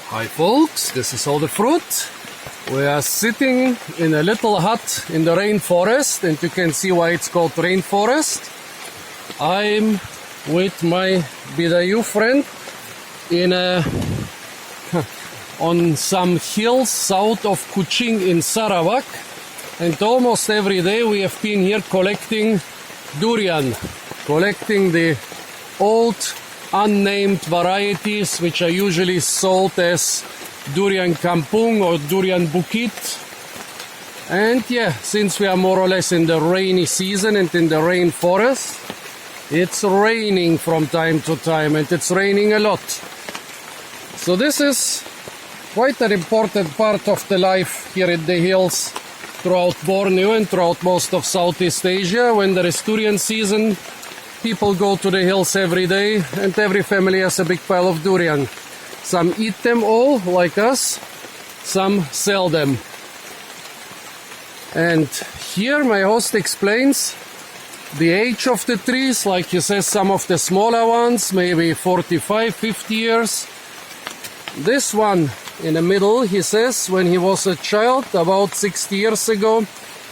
Hi folks, this is all the fruit. We are sitting in a little hut in the rainforest, and you can see why it's called rainforest. I'm with my Bidayuh friend on some hills south of Kuching in Sarawak, and almost every day we have been here collecting durian, collecting the old unnamed varieties which are usually sold as durian kampung or durian bukit. And yeah, since we are more or less in the rainy season and in the rainforest, it's raining from time to time, and it's raining a lot. So this is quite an important part of the life here in the hills throughout Borneo and throughout most of Southeast Asia. When there is durian season, people go to the hills every day, and every family has a big pile of durian. Some eat them all, like us, some sell them. And here my host explains the age of the trees, like he says, some of the smaller ones, maybe 45, 50 years. This one in the middle, he says, when he was a child, about 60 years ago,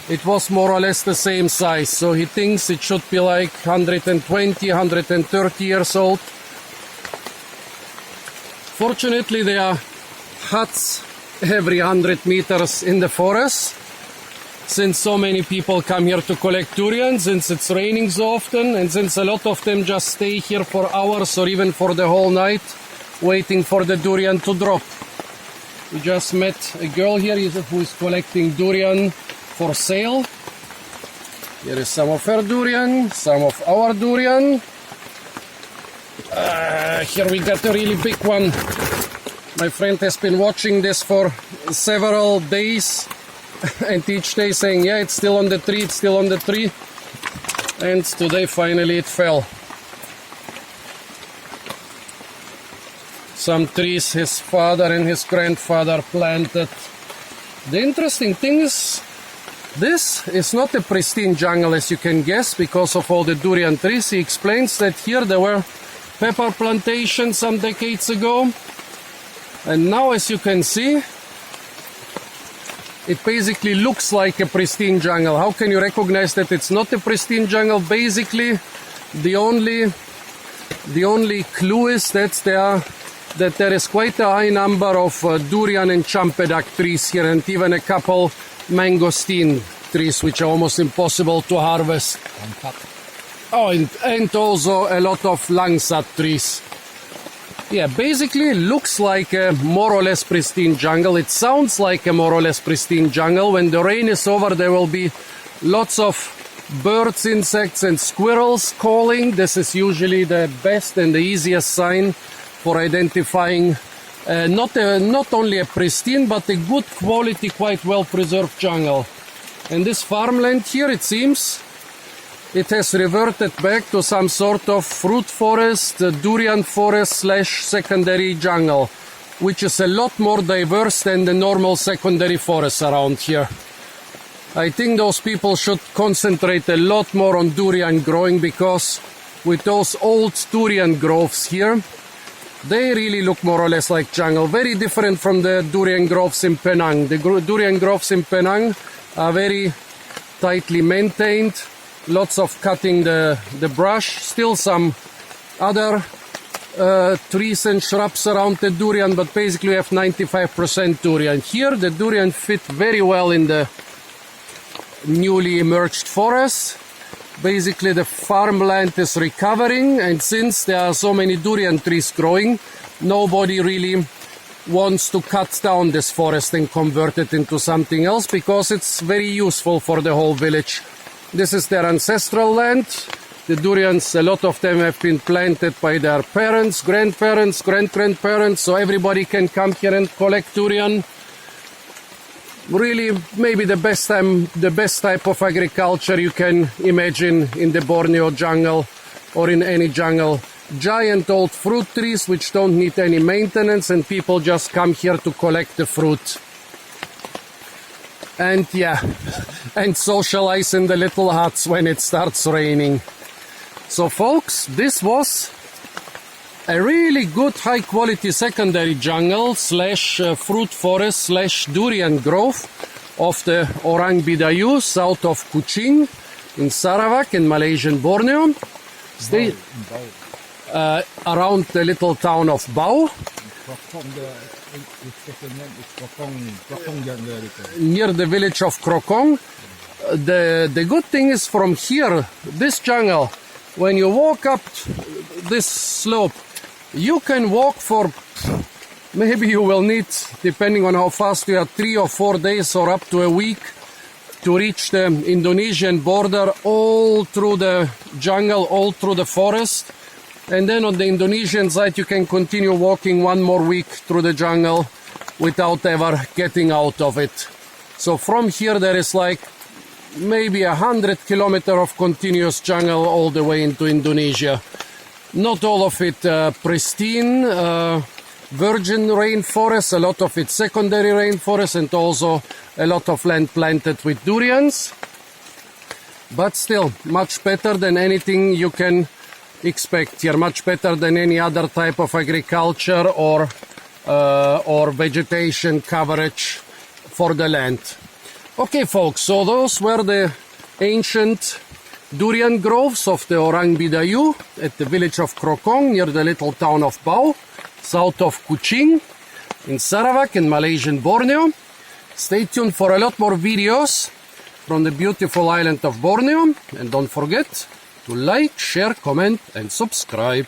it was more or less the same size. So he thinks it should be like 120, 130 years old. Fortunately, there are huts every 100 meters in the forest. Since so many people come here to collect durian, since it's raining so often, and since a lot of them just stay here for hours or even for the whole night, waiting for the durian to drop. We just met a girl here who is collecting durian for sale. Here is some of her durian, some of our durian. Here we got a really big one. My friend has been watching this for several days, and each day saying, yeah, it's still on the tree, it's still on the tree. And today finally it fell. Some trees his father and his grandfather planted. The interesting thing is, this is not a pristine jungle, as you can guess, because of all the durian trees. He explains that here there were pepper plantations some decades ago, and now, as you can see, it basically looks like a pristine jungle. How can you recognize that it's not a pristine jungle? Basically, the only clue is that there is quite a high number of durian and champedak trees here, and even a couple mangosteen trees, which are almost impossible to harvest. Oh, and also a lot of langsat trees. Yeah, basically looks like a more or less pristine jungle. It sounds like a more or less pristine jungle. When the rain is over, there will be lots of birds, insects, and squirrels calling. This is usually the best and the easiest sign for identifying not only a pristine, but a good quality, quite well-preserved jungle. And this farmland here, it seems, it has reverted back to some sort of fruit forest, durian forest / secondary jungle, which is a lot more diverse than the normal secondary forests around here. I think those people should concentrate a lot more on durian growing, because with those old durian groves here, they really look more or less like jungle. Very different from the durian groves in Penang. The durian groves in Penang are very tightly maintained. Lots of cutting the brush. Still some other trees and shrubs around the durian, but basically we have 95% durian. Here the durian fit very well in the newly emerged forest. Basically the farmland is recovering, and since there are so many durian trees growing, nobody really wants to cut down this forest and convert it into something else, because it's very useful for the whole village. This is their ancestral land. The durians, a lot of them have been planted by their parents, grandparents, great-grandparents, so everybody can come here and collect durian. Really, maybe the best type of agriculture you can imagine in the Borneo jungle or in any jungle. Giant old fruit trees which don't need any maintenance, and people just come here to collect the fruit. And yeah, and socialize in the little huts when it starts raining. So folks, this was a really good high quality secondary jungle slash fruit forest slash durian grove of the Orang Bidayuh south of Kuching in Sarawak in Malaysian Borneo. Stay around the little town of Bau. Near the village of Krokong. The good thing is from here, this jungle, when you walk up this slope, you can walk for, maybe you will need, depending on how fast you are, 3 or 4 days or up to a week to reach the Indonesian border, all through the jungle, all through the forest. And then on the Indonesian side, you can continue walking 1 more week through the jungle without ever getting out of it. So from here, there is like maybe 100 kilometers of continuous jungle all the way into Indonesia. Not all of it pristine, virgin rainforest, a lot of it secondary rainforest, and also a lot of land planted with durians. But still, much better than anything you can expect here, much better than any other type of agriculture or vegetation coverage for the land. Okay, folks, so those were the ancient durian groves of the Orang Bidayuh at the village of Krokong near the little town of Bau, south of Kuching in Sarawak in Malaysian Borneo. Stay tuned for a lot more videos from the beautiful island of Borneo, and don't forget to like, share, comment and subscribe.